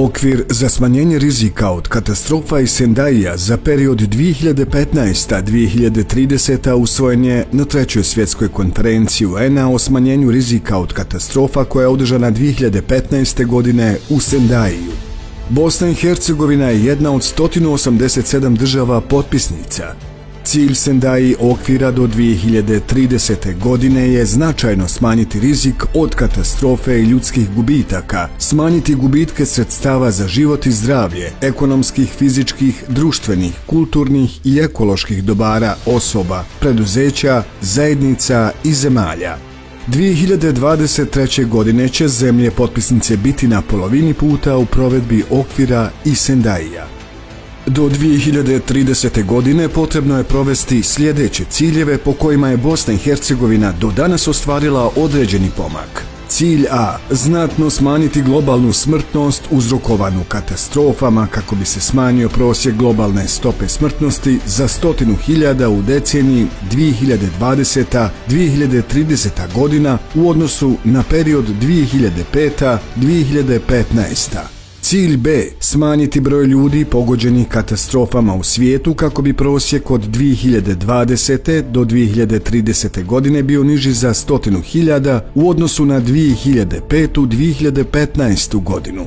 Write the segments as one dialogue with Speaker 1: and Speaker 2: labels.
Speaker 1: Okvir za smanjenje rizika od katastrofa iz Sendaija za period 2015-2030 usvojen je na 3. svjetskoj konferenciji UN-a o smanjenju rizika od katastrofa koja je održana 2015. godine u Sendaiju. Bosna i Hercegovina je jedna od 187 država potpisnica. Cilj Sendai okvira do 2030. godine je značajno smanjiti rizik od katastrofe i ljudskih gubitaka, smanjiti gubitke sredstava za život i zdravlje, ekonomskih, fizičkih, društvenih, kulturnih i ekoloških dobara osoba, preduzeća, zajednica i zemalja. 2023. godine će zemlje potpisnice biti na polovini puta u provedbi okvira i Sendaija. Do 2030. godine potrebno je provesti sljedeće ciljeve po kojima je Bosna i Hercegovina do danas ostvarila određeni pomak. Cilj A. Znatno smanjiti globalnu smrtnost uzrokovanu katastrofama kako bi se smanjio prosjek globalne stope smrtnosti za 100.000 u deceniji 2020-2030 godina u odnosu na period 2005-2015. Cilj B. Smanjiti broj ljudi pogođenih katastrofama u svijetu kako bi prosjek od 2020. do 2030. godine bio niži za 100.000 u odnosu na 2005-2015. godinu.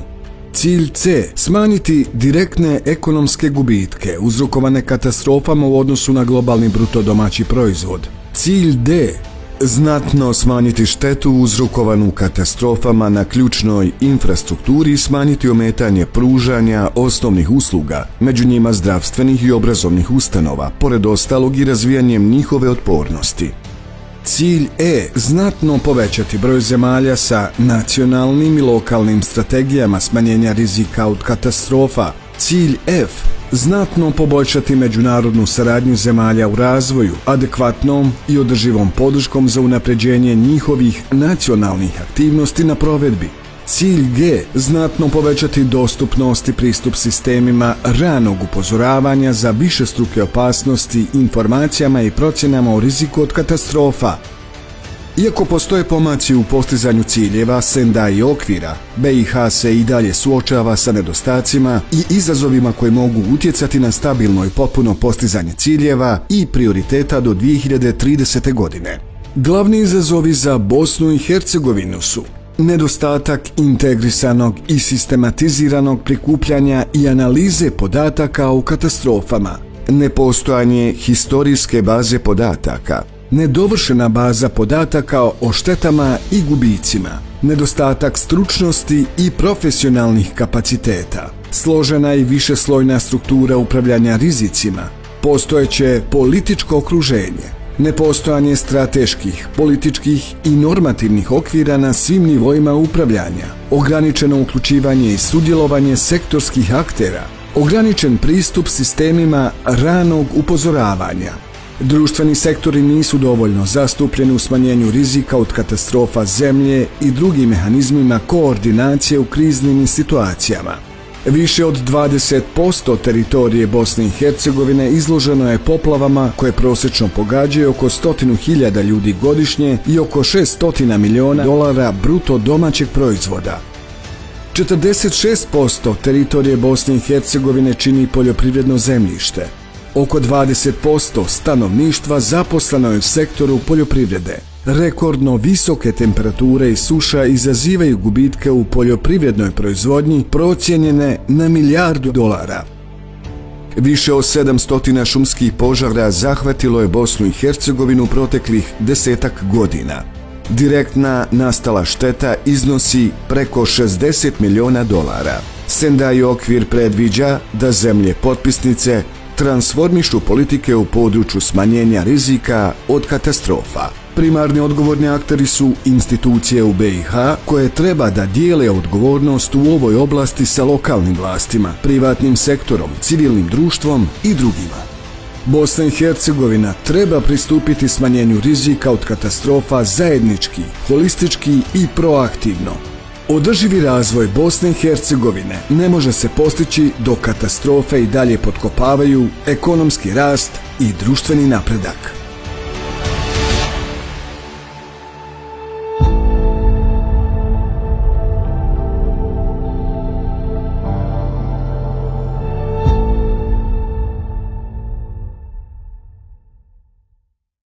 Speaker 1: Cilj C. Smanjiti direktne ekonomske gubitke uzrokovane katastrofama u odnosu na globalni bruto domaći proizvod. Cilj D. Znatno smanjiti štetu uzrokovanu katastrofama na ključnoj infrastrukturi i smanjiti ometanje pružanja osnovnih usluga, među njima zdravstvenih i obrazovnih ustanova, pored ostalog i razvijanjem njihove otpornosti. Cilj E. Znatno povećati broj zemalja sa nacionalnim i lokalnim strategijama smanjenja rizika od katastrofa. Cilj F. Znatno poboljšati međunarodnu saradnju zemalja u razvoju, adekvatnom i održivom podrškom za unapređenje njihovih nacionalnih aktivnosti na provedbi. Cilj G. Znatno povećati dostupnost i pristup sistemima ranog upozoravanja za višestruke opasnosti, informacijama i procjenama o riziku od katastrofa. Iako postoje pomaci u postizanju ciljeva Sendai okvira, BiH se i dalje suočava sa nedostacima i izazovima koji mogu utjecati na stabilno i potpuno postizanje ciljeva i prioriteta do 2030. godine. Glavni izazovi za Bosnu i Hercegovinu su nedostatak integrisanog i sistematiziranog prikupljanja i analize podataka o katastrofama, nepostojanje historijske baze podataka, nedovršena baza podataka o štetama i gubicima, nedostatak stručnosti i profesionalnih kapaciteta, složena i višeslojna struktura upravljanja rizicima, postojeće političko okruženje, nepostojanje strateških, političkih i normativnih okvira na svim nivoima upravljanja, ograničeno uključivanje i sudjelovanje sektorskih aktera, ograničen pristup sistemima ranog upozoravanja. Društveni sektori nisu dovoljno zastupljeni u smanjenju rizika od katastrofa zemlje i drugim mehanizmima koordinacije u kriznim situacijama. Više od 20% teritorije Bosne i Hercegovine izloženo je poplavama koje prosječno pogađaju oko 100.000 ljudi godišnje i oko $600 miliona bruto domaćeg proizvoda. 46% teritorije Bosne i Hercegovine čini poljoprivredno zemljište. Oko 20% stanovništva zaposleno je u sektoru poljoprivrede. Rekordno visoke temperature i suša izazivaju gubitke u poljoprivrednoj proizvodnji procijenjene na $1 milijardu. Više od 700 šumskih požara zahvatilo je Bosnu i Hercegovinu proteklih 10-ak godina. Direktna nastala šteta iznosi preko $60 miliona. Sendai okvir predviđa da zemlje potpisnice transformišu politike u području smanjenja rizika od katastrofa. Primarni odgovorni akteri su institucije u BiH koje treba da dijele odgovornost u ovoj oblasti sa lokalnim vlastima, privatnim sektorom, civilnim društvom i drugima. Bosna i Hercegovina treba pristupiti smanjenju rizika od katastrofa zajednički, holistički i proaktivno. Održivi razvoj Bosne i Hercegovine ne može se postići dok katastrofe i dalje potkopavaju ekonomski rast i društveni napredak.